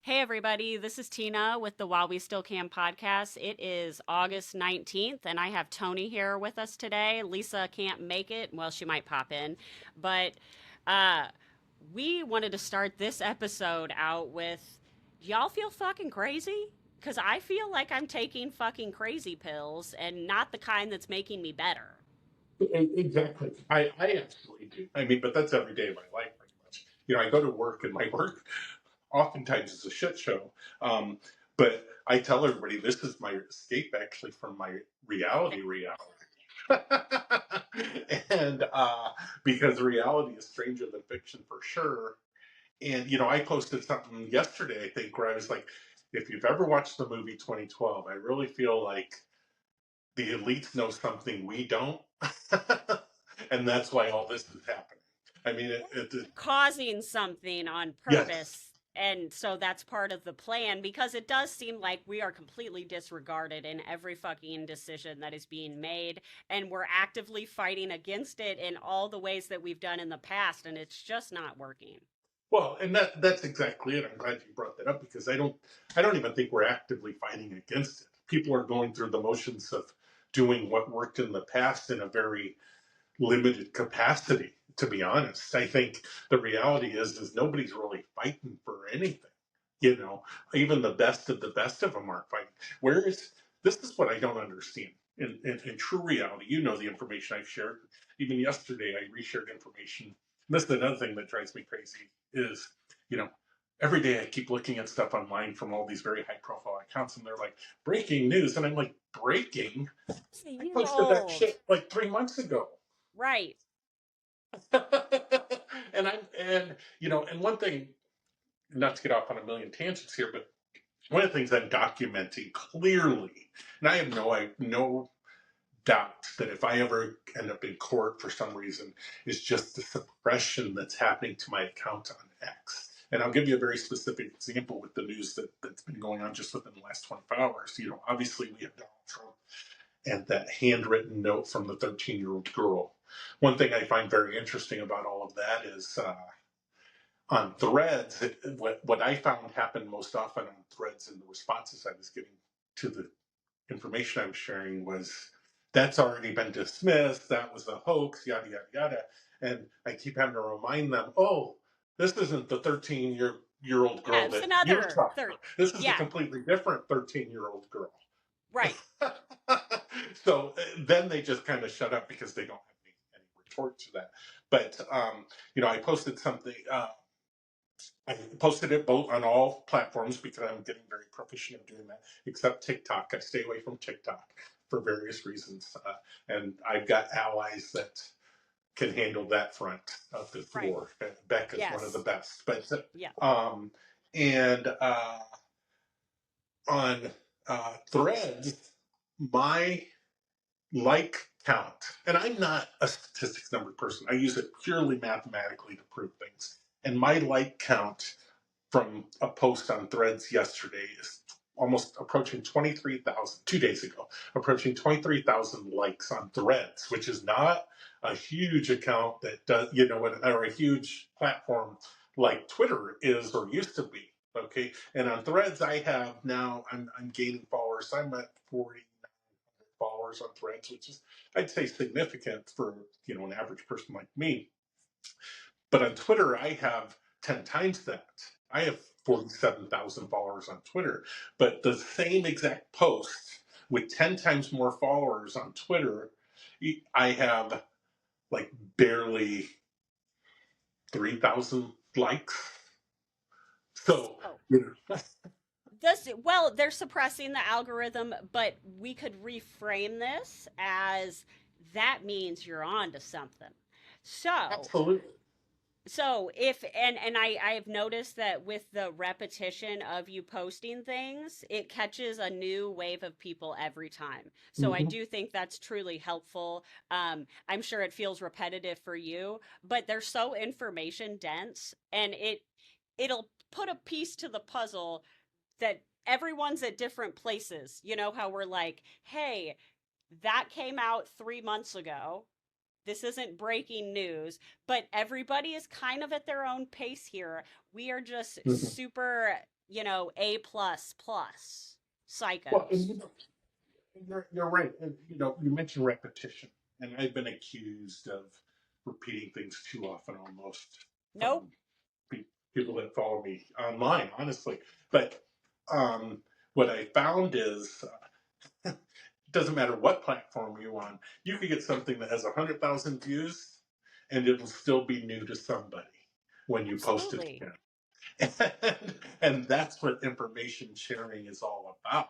Hey, everybody, this is Tina with the While We Still Can podcast. It is August 19th, and I have Tony here with us today. Lisa can't make it. Well, she might pop in, but uh, we wanted to start this episode out with y'all feel fucking crazy? Because I feel like I'm taking fucking crazy pills and not the kind that's making me better. Exactly. I absolutely do. I mean, but that's every day of my life, pretty much. I go to work, and my work oftentimes is a shit show. Um, but I tell everybody this is my escape, actually, from my reality. and because reality is stranger than fiction for sure. And I posted something yesterday, I think, where I was like, if you've ever watched the movie 2012, I really feel like the elites know something we don't. And that's why all this is happening. I mean, Causing something on yes. purpose. And so that's part of the plan because it does seem like we are completely disregarded in every fucking decision that is being made. And we're actively fighting against it in all the ways that we've done in the past. And it's just not working. Well, and that's exactly it. I'm glad you brought that up because I don't even think we're actively fighting against it. People are going through the motions of doing what worked in the past in a very limited capacity, to be honest. I think the reality is nobody's really fighting for anything. You know, Even the best of the best of them aren't fighting. Whereas this is what I don't understand. In true reality, the information I've shared. Even yesterday, I reshared information. And this is another thing that drives me crazy is, you know, every day I keep looking at stuff online from all these very high profile accounts, and they're like, breaking news. And I'm like, breaking? It's a I year posted that old. shit like 3 months ago. Right. And one thing, not to get off on a million tangents here, but one of the things I'm documenting clearly, and I have no doubt that if I ever end up in court for some reason, is just the suppression that's happening to my account on X. And I'll give you a very specific example with the news that's been going on just within the last 24 hours. Obviously we have Donald Trump and that handwritten note from the 13-year-old girl. One thing I find very interesting about all of that is on threads, what I found happened most often on threads in the responses I was getting to the information I was sharing was that's already been dismissed, that was a hoax, yada, yada, yada. And I keep having to remind them, oh, this isn't the 13-year-old Yeah, girl it's that you're another talking third. about. This is a Yeah, completely different 13-year-old girl. right. So then they just kind of shut up because they don't have any retort to that. But I posted something. I posted it both on all platforms because I'm getting very proficient in doing that, except TikTok. I stay away from TikTok for various reasons, and I've got allies that can handle that front of the Right. war. Beck is one of the Yes. best, but Yeah. um, and on Threads, my like count, and I'm not a statistics number person. I use it purely mathematically to prove things. And my like count from a post on Threads yesterday is almost approaching 23,000, 2 days ago, approaching 23,000 likes on Threads, which is not a huge account that does, or a huge platform like Twitter is or used to be. Okay. And on Threads, I have now, I'm gaining followers. I'm at 40 followers on Threads, which is, I'd say, significant for an average person like me. But on Twitter, I have 10 times that. I have 47,000 followers on Twitter, but the same exact post with 10 times more followers on Twitter, I have like barely 3,000 likes. So, Oh, you know, well, they're suppressing the algorithm, but we could reframe this as that means you're on to something. So, absolutely. if and I have noticed that with the repetition of you posting things, it catches a new wave of people every time. So I Mm-hmm. do think that's truly helpful. I'm sure it feels repetitive for you, but they're so information dense, and it'll put a piece to the puzzle that everyone's at different places. You know how we're like, hey, that came out 3 months ago. This isn't breaking news, but everybody is kind of at their own pace here. We are just Mm-hmm. super A plus plus Well, and psychos. you're right. And, you mentioned repetition, and I've been accused of repeating things too often, almost Nope. from people that follow me online, honestly. But um, what I found is it doesn't matter what platform you're on, you could get something that has 100,000 views, and it'll still be new to somebody when you post it Absolutely. again. And that's what information sharing is all about,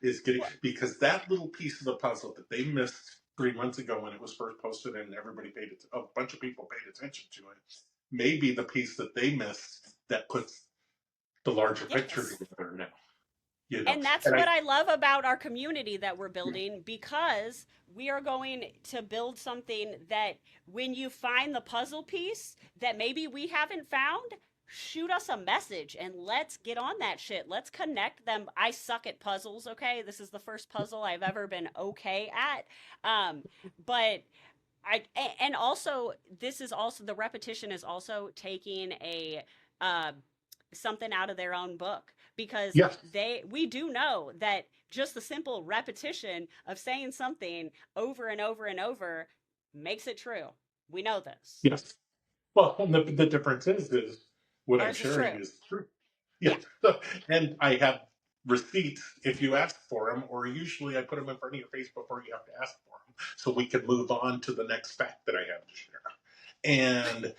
is getting, Well, because that little piece of the puzzle that they missed 3 months ago when it was first posted and everybody paid it, a bunch of people paid attention to it, may be the piece that they missed that puts the larger picture yes. together now. And that's And what I I love about our community that we're building, because we are going to build something that when you find the puzzle piece that maybe we haven't found, shoot us a message and let's get on that shit. Let's connect them. I suck at puzzles, okay? This is the first puzzle I've ever been okay at. Um, but and also this is also, the repetition is also taking a uh something out of their own book, because yes, we do know that just the simple repetition of saying something over and over and over makes it true. We know this. yes. Well, and the difference is what I'm Ours is true. sharing is true. Yeah. Yeah. So, and I have receipts if you ask for them, or usually I put them in front of your face before you have to ask for them, so we can move on to the next fact that I have to share. And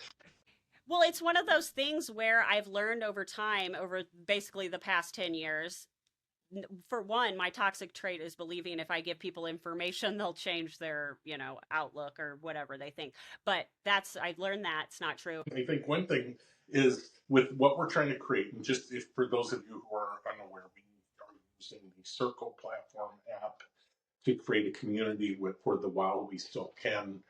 Well, it's one of those things where I've learned over time, over basically the past 10 years. For one, my toxic trait is believing if I give people information, they'll change their, outlook or whatever they think. But I've learned that it's not true. I think one thing is with what we're trying to create, and just if for those of you who are unaware, we are using the Circle platform app to create a community for the While We Still Can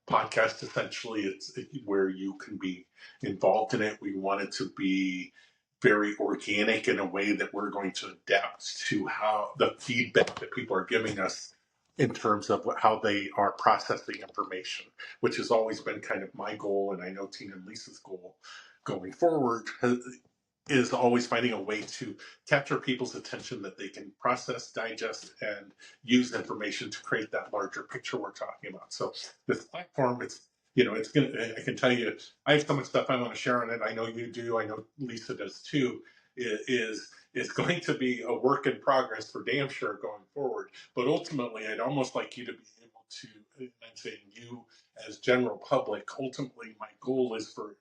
podcast. Essentially, it's where you can be involved in it. We want it to be very organic in a way that we're going to adapt to how the feedback that people are giving us in terms of how they are processing information, which has always been kind of my goal, and I know Tina and Lisa's goal going forward, is always finding a way to capture people's attention that they can process, digest, and use information to create that larger picture we're talking about. So this platform, it's gonna. I can tell you, I have so much stuff I want to share on it. I know you do. I know Lisa does too. Is going to be a work in progress for damn sure going forward. But ultimately, I'd almost like you to be able to. And I'm saying you as general public. Ultimately, my goal is for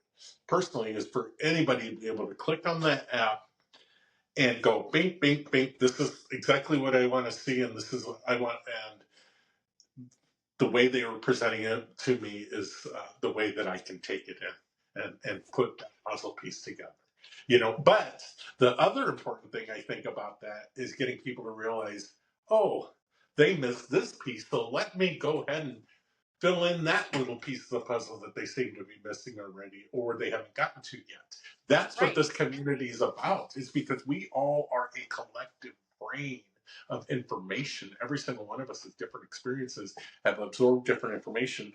anybody to be able to click on that app and go bink, bink, bink. This is exactly what I want to see, and this is what I want. And the way they were presenting it to me is the way that I can take it in and put that puzzle piece together. But the other important thing I think about that is getting people to realize, oh, they missed this piece, so let me go ahead and fill in that little piece of the puzzle that they seem to be missing already or they haven't gotten to yet. That's what Right. this community is about, is because we all are a collective brain of information. Every single one of us has different experiences, have absorbed different information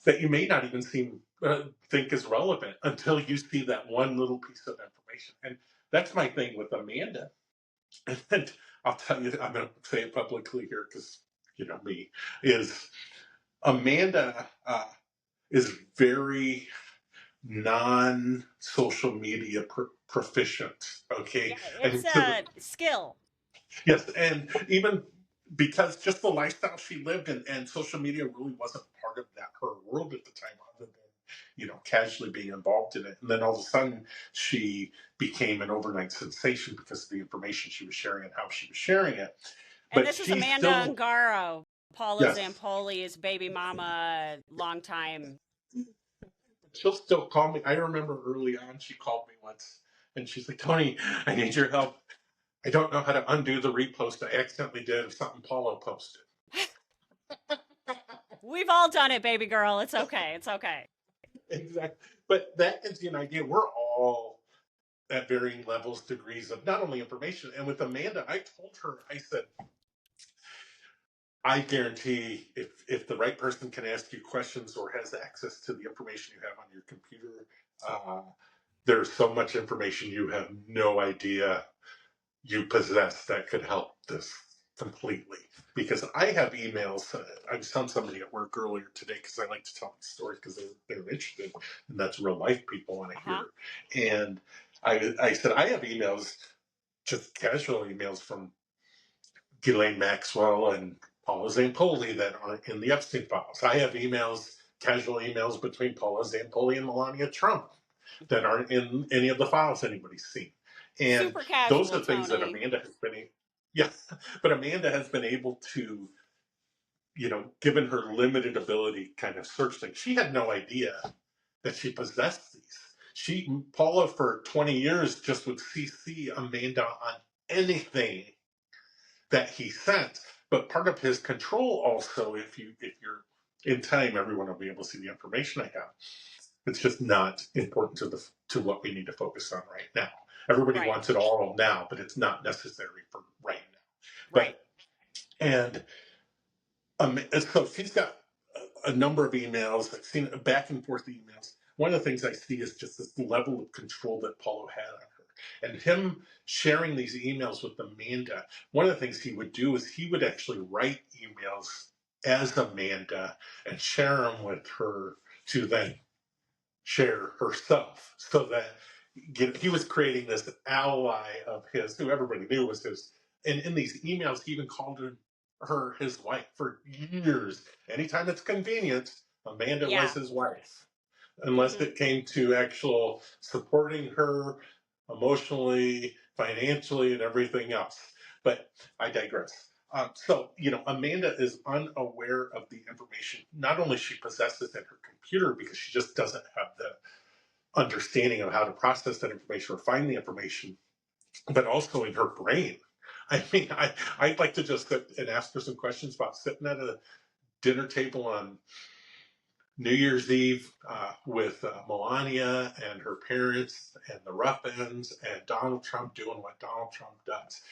that you may not even think is relevant until you see that one little piece of information. And that's my thing with Amanda. And I'll tell you, I'm going to say it publicly here because me, is Amanda is very non-social media proficient. Okay, Yeah, it's and to the a skill. yes, and even because just the lifestyle she lived in, and social media really wasn't part of that her world at the time, other than casually being involved in it. And then all of a sudden, she became an overnight sensation because of the information she was sharing and how she was sharing it. And But this is she Amanda still, Ungaro, Paula yes, Zampoli's baby mama, long time. she'll still call me. I remember early on, she called me once and she's like, Tony, I need your help. I don't know how to undo the repost I accidentally did of something Paulo posted. We've all done it, baby girl. It's okay. It's okay. Exactly. But that gives you an idea. We're all at varying levels, degrees of not only information. And with Amanda, I told her, I said, I guarantee if the right person can ask you questions or has access to the information you have on your computer, uh, there's so much information you have no idea you possess that could help this completely. Because I have emails. I was telling somebody at work earlier today because I like to tell these stories because they're interested, and that's real life people want to Uh-huh. hear. And I said I have emails, just casual emails from Ghislaine Maxwell and Paula Zampoli that aren't in the Epstein files. I have emails, casual emails between Paula Zampoli and Melania Trump that aren't in any of the files anybody's seen. And Super those casual, are things that Tony. Amanda has been, yeah, but Amanda has been able to, given her limited ability, kind of search things. She had no idea that she possessed these. Paula, for 20 years, just would CC Amanda on anything that he sent. But part of his control also, if you're in time, everyone will be able to see the information I have. It's just not important to what we need to focus on right now. Everybody Right. wants it all now, but it's not necessary for right now. Right. And so she's got a number of emails. I've seen back and forth emails. One of the things I see is just this level of control that Paulo had on her. And him sharing these emails with Amanda, one of the things he would do is he would actually write emails as Amanda and share them with her to then share herself. So that he was creating this ally of his, who everybody knew was his. And in these emails, he even called her his wife for years. Anytime it's convenient, Amanda Yeah. was his wife, unless Mm-hmm. it came to actual supporting her emotionally, financially, and everything else. But I digress. Amanda is unaware of the information not only she possesses in her computer because she just doesn't have the understanding of how to process that information or find the information, but also in her brain. I mean, I'd like to just sit and ask her some questions about sitting at a dinner table on New Year's Eve with Melania and her parents and the Ruffins and Donald Trump doing what Donald Trump does.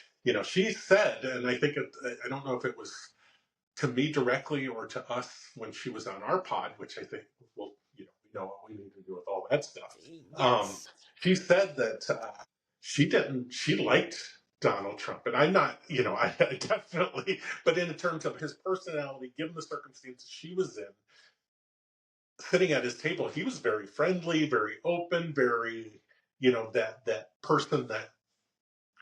She said, and I think I don't know if it was to me directly or to us when she was on our pod, which I think, well, we know what we need to do with all that stuff. Yes. She said that she liked Donald Trump, and I'm not, I definitely, but in terms of his personality, given the circumstances she was in, sitting at his table, he was very friendly, very open, very, that person that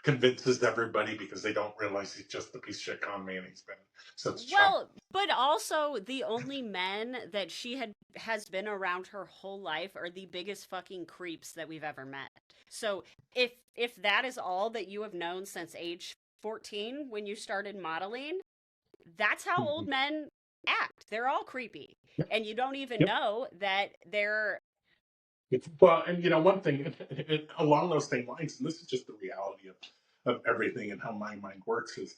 convinces everybody because they don't realize he's just a piece of shit con man he's been since Trump. Well, but also the only men that she has been around her whole life are the biggest fucking creeps that we've ever met. So if that is all that you have known since age 14 when you started modeling, that's how Mm-hmm. old men act. They're all creepy. Yep. And you don't even Yep. know that they're Well, and one thing along those same lines, and this is just the reality of everything and how my mind works, is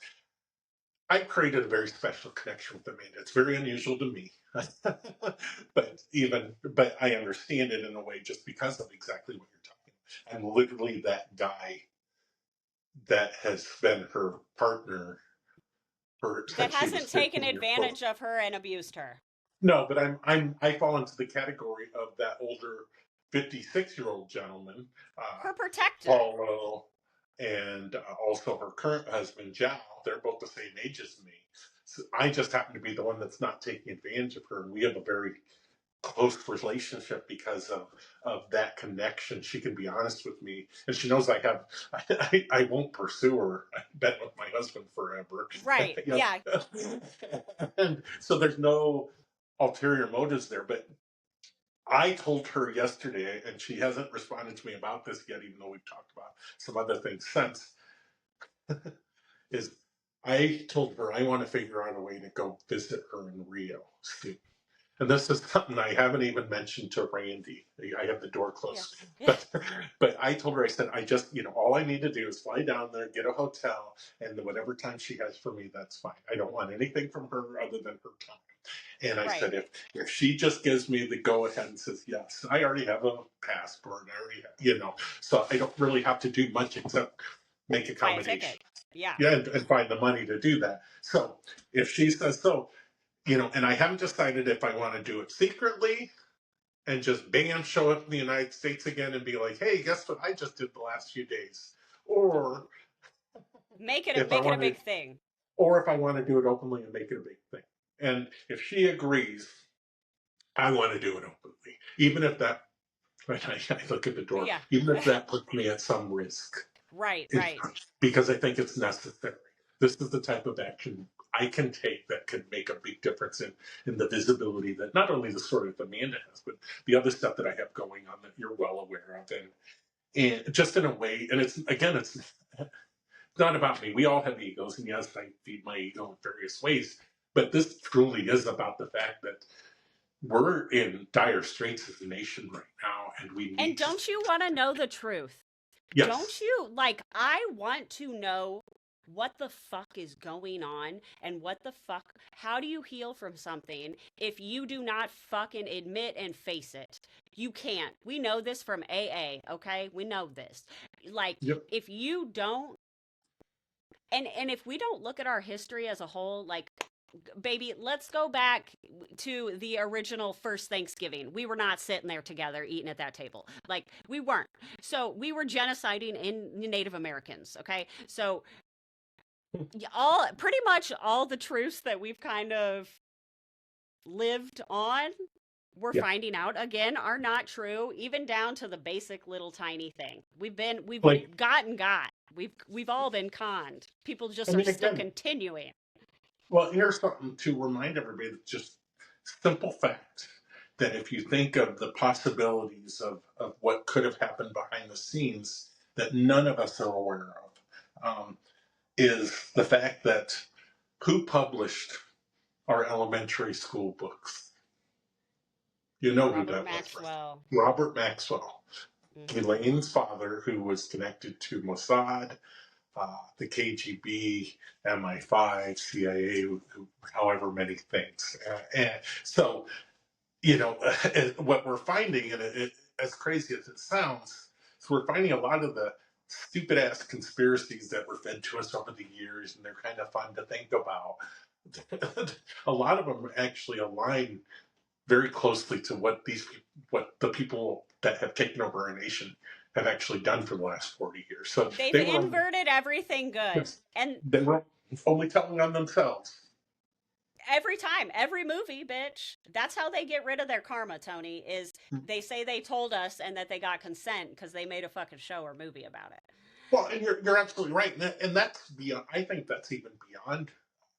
I've created a very special connection with Amanda. It's very unusual to me, but I understand it in a way just because of exactly what you're talking about. I'm literally that guy that has been her partner that since she was hasn't taken 15 years old. advantage of her and abused her. No, but I fall into the category of that older 56-year-old gentleman, Her protector. Paulo, and also her current husband, Jao. They're both the same age as me. So I just happen to be the one that's not taking advantage of her, and we have a very close relationship because of that connection. She can be honest with me, and she knows I won't pursue her. I've been with my husband forever. Right. Yeah. And so there's no ulterior motives there. But I told her yesterday, and she hasn't responded to me about this yet, even though we've talked about some other things since, is I told her I want to figure out a way to go visit her in Rio soon. And this is something I haven't even mentioned to Randy. I have the door closed. Yes. But I told her, I said, I just, all I need to do is fly down there, get a hotel, and whatever time she has for me, that's fine. I don't want anything from her other than her time. And I said, Right. if she just gives me the go ahead and says yes, I already have a passport, I already have, so I don't really have to do much except make accommodations. Yeah. Yeah, and find the money to do that. So if she says so, and I haven't decided if I want to do it secretly and just bam, show up in the United States again and be like, hey, guess what I just did the last few days? Or if I Make it a want to, big thing. or if I want to do it openly and make it a big thing. And if she agrees, I want to do it openly, even if that. I look at the door, Yeah. even if that puts me at some risk. Right, It's right. because I think it's necessary. This is the type of action I can take that can make a big difference in the visibility that not only the story that Amanda has, but the other stuff that I have going on that you're well aware of, and just in a way. And it's again, it's not about me. We all have egos, and yes, I feed my ego in various ways. But this truly is about the fact that we're in dire straits as a nation right now, and we And need to. don't you want to know the truth? Don't Yes, you? Like, I want to know what the fuck is going on and what the fuck. How do you heal from something if you do not fucking admit and face it? You can't. We know this from AA, okay? We know this. Like, yep, if you don't, and if we don't look at our history as a whole, like, baby, let's go back to the original first Thanksgiving. We were not sitting there together eating at that table. Like, we weren't. So we were genociding in Native Americans, okay? So all pretty much all the truths that we've kind of lived on, we're yeah. finding out again are not true, even down to the basic little tiny thing. We've Like, got. We've all been conned. People I just are mean, still again, continuing. well, here's something to remind everybody that's just simple fact that if you think of the possibilities of what could have happened behind the scenes that none of us are aware of, is the fact that who published our elementary school books? You know who Robert that was, right? Maxwell. Robert Maxwell, Hmm. Elaine's father, who was connected to Mossad, the KGB, MI5, CIA, however many things. And so, what we're finding, and as crazy as it sounds, is we're finding a lot of the stupid ass conspiracies that were fed to us over the years, and they're kind of fun to think about. A lot of them actually align very closely to what the people that have taken over our nation have actually done for the last 40 years. So They've they were inverted everything good. yes, And they were only telling on themselves. every time, every movie, bitch. That's how they get rid of their karma, Tony, is they say they told us and that they got consent because they made a fucking show or movie about it. Well, and you're absolutely right, and that's beyond. I think that's even beyond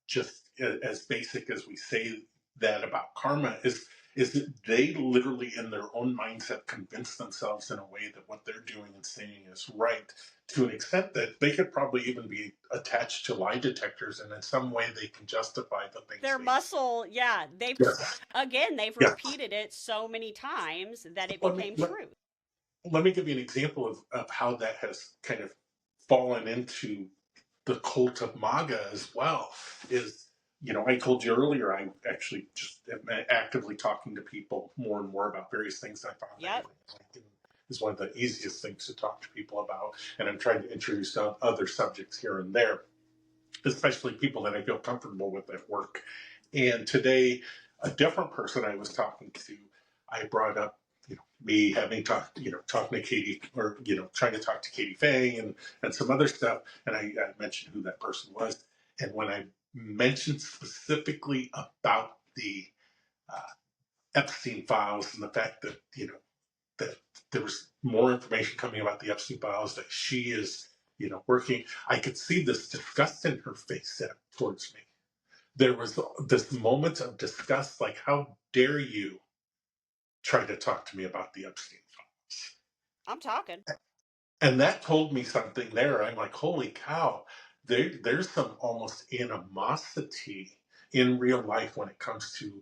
just as basic as we say that about karma is that they literally in their own minds have convinced themselves in a way that what they're doing and saying is right to an extent that they could probably even be attached to lie detectors and in some way they can justify the things Their they muscle, yeah, yes they've yes. repeated it so many times that it let me became let, truth. let me give you an example of how that has kind of fallen into the cult of MAGA as well. Is I told you earlier, I actually just am actively talking to people more and more about various things. I found that Yep. LinkedIn is one of the easiest things to talk to people about, and I'm trying to introduce other subjects here and there, especially people that I feel comfortable with at work. And today, a different person I was talking to, I brought up, me having talked, talking to Katie, or trying to talk to Katie Fang and some other stuff, and I mentioned who that person was, and when I mentioned specifically about the uh, Epstein files and the fact that that there was more information coming about the Epstein files, that she is working, I could see this disgust in her face towards me. There was this moment of disgust, like, how dare you try to talk to me about the Epstein files? I'm talking. And that told me something there. I'm like, holy cow, there's some almost animosity in real life when it comes to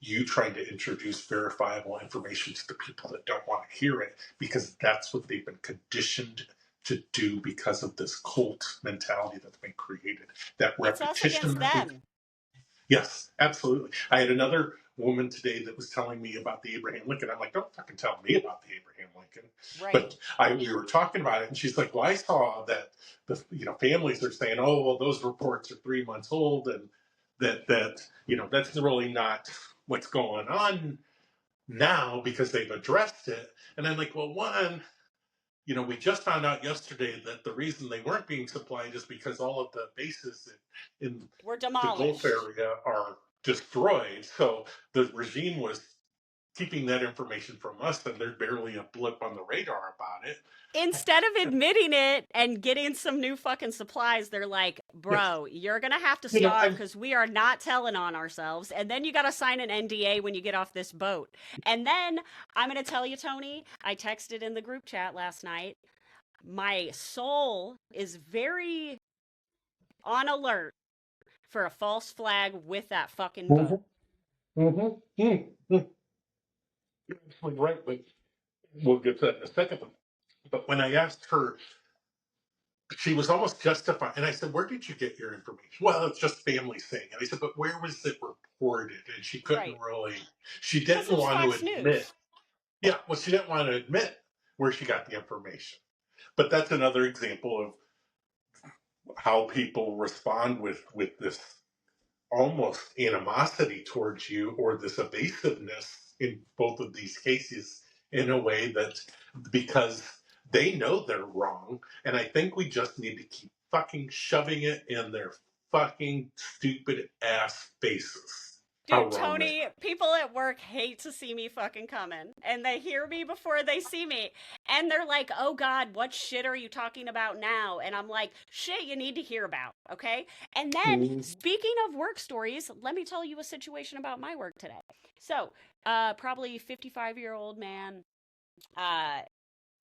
you trying to introduce verifiable information to the people that don't want to hear it, because that's what they've been conditioned to do because of this cult mentality that's been created. That It's us against repetition. them. Yes, absolutely. I had another woman today that was telling me about the Abraham Lincoln. I'm like, don't fucking tell me about the Abraham Lincoln. Right. But we were talking about it, and she's like, well, I saw that the families are saying, oh, well, those reports are 3 months old, and that that's really not what's going on. now because they've addressed it. And I'm like, well, one, we just found out yesterday that the reason they weren't being supplied is because all of the bases in We're the Gulf demolished. area are destroyed. So the regime was keeping that information from us, and there's barely a blip on the radar about it. Instead of admitting it and getting some new fucking supplies, they're like, Yes. bro, you're going to have to stop because we are not telling on ourselves. And then you got to sign an NDA when you get off this boat. And then I'm going to tell you, Tony, I texted in the group chat last night. My soul is very on alert for a false flag with that fucking boat. You're absolutely right, but we'll get to that in a second. But when I asked her, she was almost justified. And I said, where did you get your information? Well, it's just family saying it. I said, but where was it reported? And she couldn't really, she Because didn't it was want to Fox admit. News. Yeah, well, she didn't want to admit where she got the information. But that's another example of how people respond with this almost animosity towards you, or this evasiveness in both of these cases, in a way that, because they know they're wrong, and I think we just need to keep fucking shoving it in their fucking stupid ass faces. Dude, Tony, people at work hate to see me fucking coming. And they hear me before they see me. And they're like, oh God, what shit are you talking about now? And I'm like, shit you need to hear about, okay? And then, speaking of work stories, let me tell you a situation about my work today. So, probably 55-year-old man,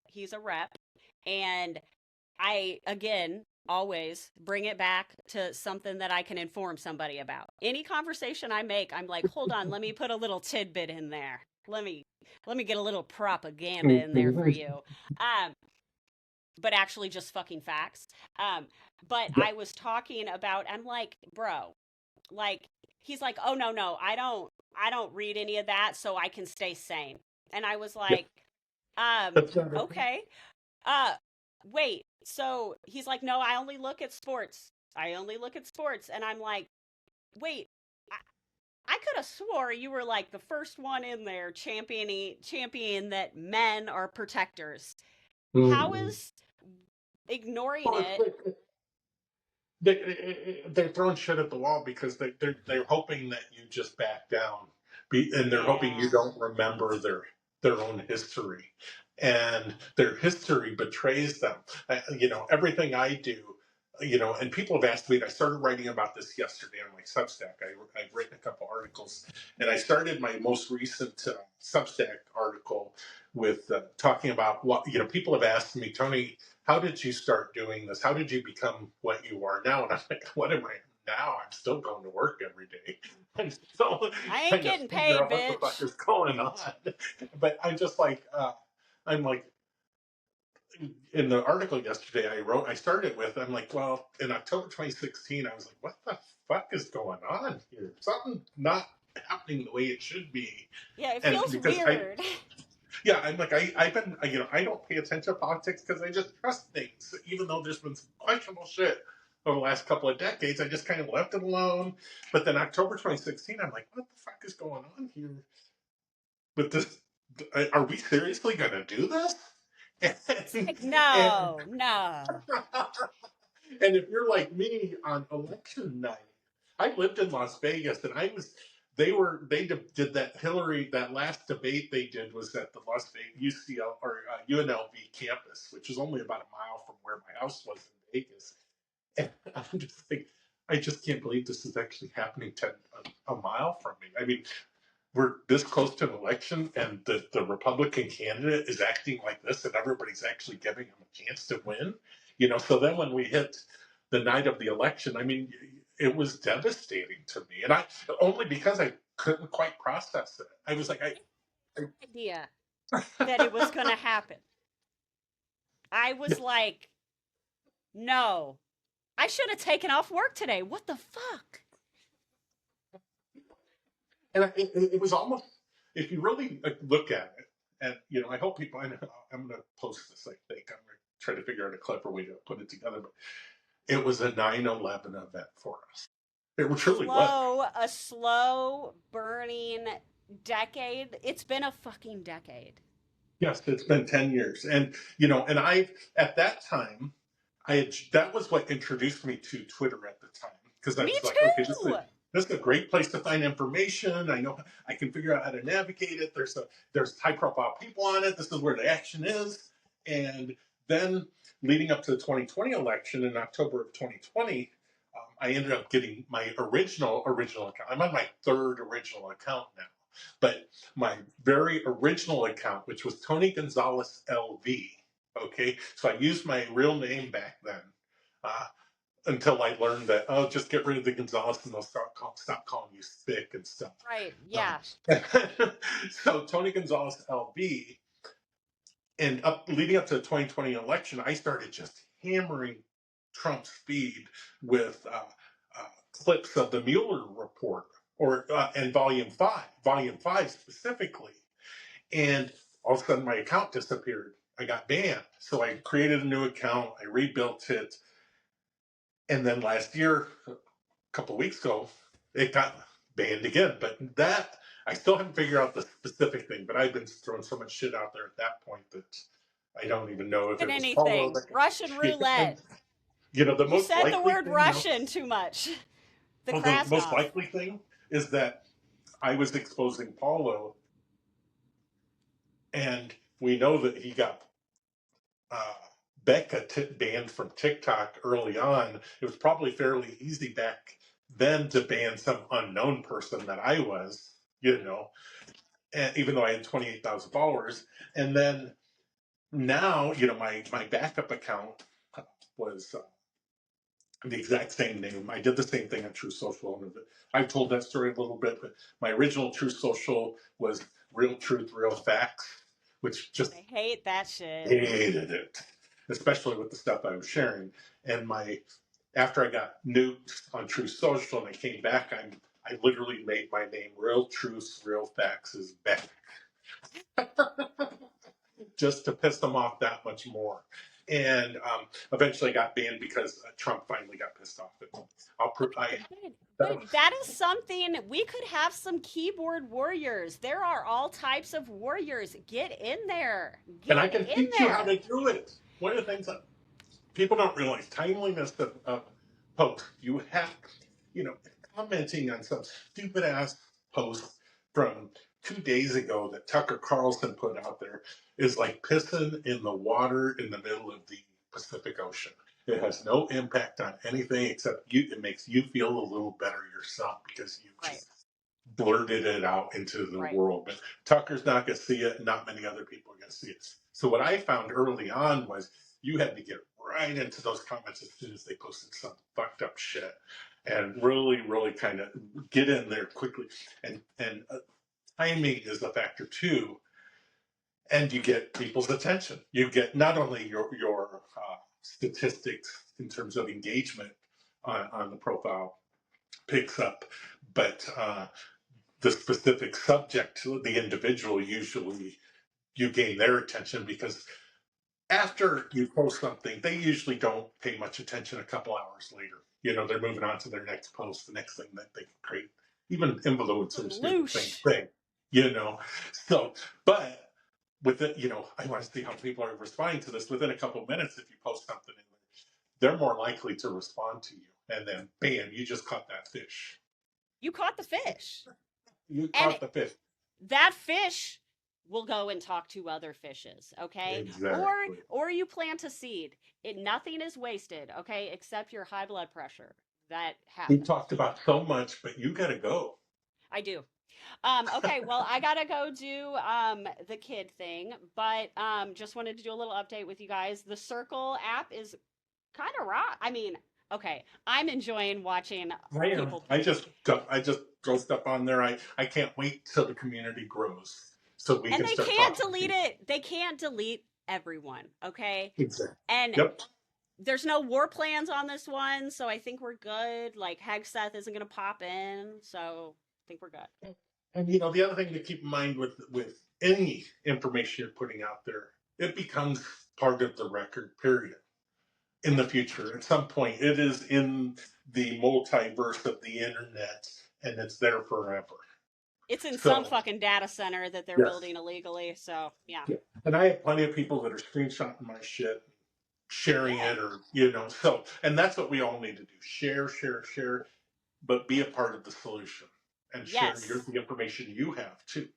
he's a rep. And I, again, always bring it back to something that I can inform somebody about. Any conversation I make, I'm like, hold on, let me put a little tidbit in there. Let me get a little propaganda in there for you. But actually just fucking facts. But I was talking about, I'm like, bro, like, he's like, oh no, I don't read any of that so I can stay sane. And I was like, okay. Uh, wait. So he's like, no, I only look at sports. I only look at sports. And I'm like, wait, I could have swore you were like the first one in there champion that men are protectors. How is ignoring it? They're throwing shit at the wall because they're hoping that you just back down, and they're hoping you don't remember their own history, and their history betrays them. Everything I do, and people have asked me. I started writing about this yesterday on my Substack. I've written a couple articles, and I started my most recent Substack article with talking about what people have asked me, Tony, how did you start doing this? How did you become what you are now? And I'm like, what am I now? I'm still going to work every day. I'm still I ain't getting paid, what the fuck is going on. But I'm just like, I'm like, in the article yesterday I started with, I'm like, well, in October 2016, I was like, what the fuck is going on here? Something not happening the way it should be. Yeah, it feels weird. I'm like, I don't pay attention to politics because I just trust things. Even though there's been some questionable shit over the last couple of decades, I just kind of left it alone. But then October 2016, I'm like, what the fuck is going on here with this? Are we seriously going to do this? No. And if you're like me on election night, I lived in Las Vegas, and they did that last debate they did was at the Las Vegas UCL or UNLV campus, which is only about a mile from where my house was in Vegas. And I'm just like, I just can't believe this is actually happening a mile from me. I mean, we're this close to an election, and the Republican candidate is acting like this, and everybody's actually giving him a chance to win. So then when we hit the night of the election, I mean, it was devastating to me, and I only because I couldn't quite process it. I was like, I idea that it was going to happen. I was like, no, I should have taken off work today. What the fuck? And it was almost, if you really look at it, and I hope people, I'm going to post this, I think. I'm going to try to figure out a clever way to put it together, but it was a 9/11 event for us. It truly was. A slow burning decade. It's been a fucking decade. Yes, it's been 10 years. And, and at that time, that was what introduced me to Twitter at the time. Because I Me was like, okay, too. this is a great place to find information. I know I can figure out how to navigate it. There's high profile people on it. This is where the action is. And then leading up to the 2020 election in October of 2020, I ended up getting my original account. I'm on my third original account now. But my very original account, which was Tony Gonzalez LV. Okay, so I used my real name back then uh, until I learned that just get rid of the Gonzalez and they'll stop calling you thick and stuff. Right. Um, Yeah. so Tony Gonzalez LV, and leading up to the 2020 election, I started just hammering Trump's feed with clips of the Mueller report and volume five specifically. And all of a sudden, my account disappeared. I got banned. So I created a new account. I rebuilt it. And then last year, a couple of weeks ago, it got banned again. But I still haven't figured out the specific thing. But I've been throwing so much shit out there at that point that I don't even know if And it was Paulo. anything. Russian roulette. The You most said the likely word thing now, Russian too much. The well, the most Krasnov. likely thing is that I was exposing Paulo, and we know that he got uh, Becca banned from TikTok early on. It was probably fairly easy back then to ban some unknown person that I was, and even though I had 28,000 followers. And then now, my backup account was the exact same name. I did the same thing on True Social. I've told that story a little bit, but my original True Social was Real Truth, Real Facts, which just I hate that shit. hated it, especially with the stuff I was sharing. And after I got nuked on True Social and I came back, I literally made my name Real Truths, Real Facts is back, just to piss them off that much more. And eventually got banned because Trump finally got pissed off at me. Good. Good. That is something we could have some keyboard warriors. There are all types of warriors. Get in there. And I Get can in teach you how there. to do it. One of the things that people don't realize, timeliness of posts. You have, commenting on some stupid ass post from 2 days ago that Tucker Carlson put out there is like pissing in the water in the middle of the Pacific Ocean. It has no impact on anything except it makes you feel a little better yourself because you Right. just blurted it out into the Right. world. But Tucker's not going to see it. Not many other people are going to see it. So what I found early on was you had to get right into those comments as soon as they posted some fucked up shit, and really, really kind of get in there quickly. And timing is a factor too. And you get people's attention. You get not only your statistics in terms of engagement on the profile picks up, but the specific subject to the individual, usually you gain their attention because after you post something, they usually don't pay much attention a couple hours later. They're moving on to their next post, the next thing that they can create. Even influencers do the same Loosh. thing, you know. So, but with it, I want to see how people are responding to this. Within a couple of minutes, if you post something in there, they're more likely to respond to you. And then, bam, you just caught that fish. You caught the fish. You And caught the fish. that fish will go and talk to other fishes, okay? Exactly. Or you plant a seed. Nothing is wasted, okay, except your high blood pressure. That We happens. talked about so much, but you got to go. I do. Okay, well, I gotta go do the kid thing, but just wanted to do a little update with you guys. The Circle app is kind of raw. I mean, okay, I'm enjoying watching I am. people. I just throw stuff on there. I can't wait till the community grows so we And can they start can't talking to delete people. it. They can't delete everyone, okay? Exactly. And Yep. there's no war plans on this one, so I think we're good. Like Hegseth isn't gonna pop in, so I think we're good. And the other thing to keep in mind with any information you're putting out there, it becomes part of the record. Period. In the future, at some point, it is in the multiverse of the internet, and it's there forever. It's in some So, fucking data center that they're yes. building illegally. So yeah. Yeah. And I have plenty of people that are screenshotting my shit, sharing Yeah. it, or, so, and that's what we all need to do. Share, share, share, but be a part of the solution and share Yes. the information you have too.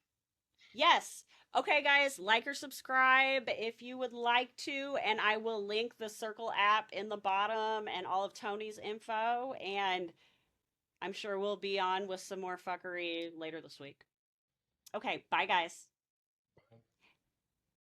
Yes. Okay, guys, like or subscribe if you would like to, and I will link the Circle app in the bottom and all of Tony's info. And I'm sure we'll be on with some more fuckery later this week. Okay, bye, guys.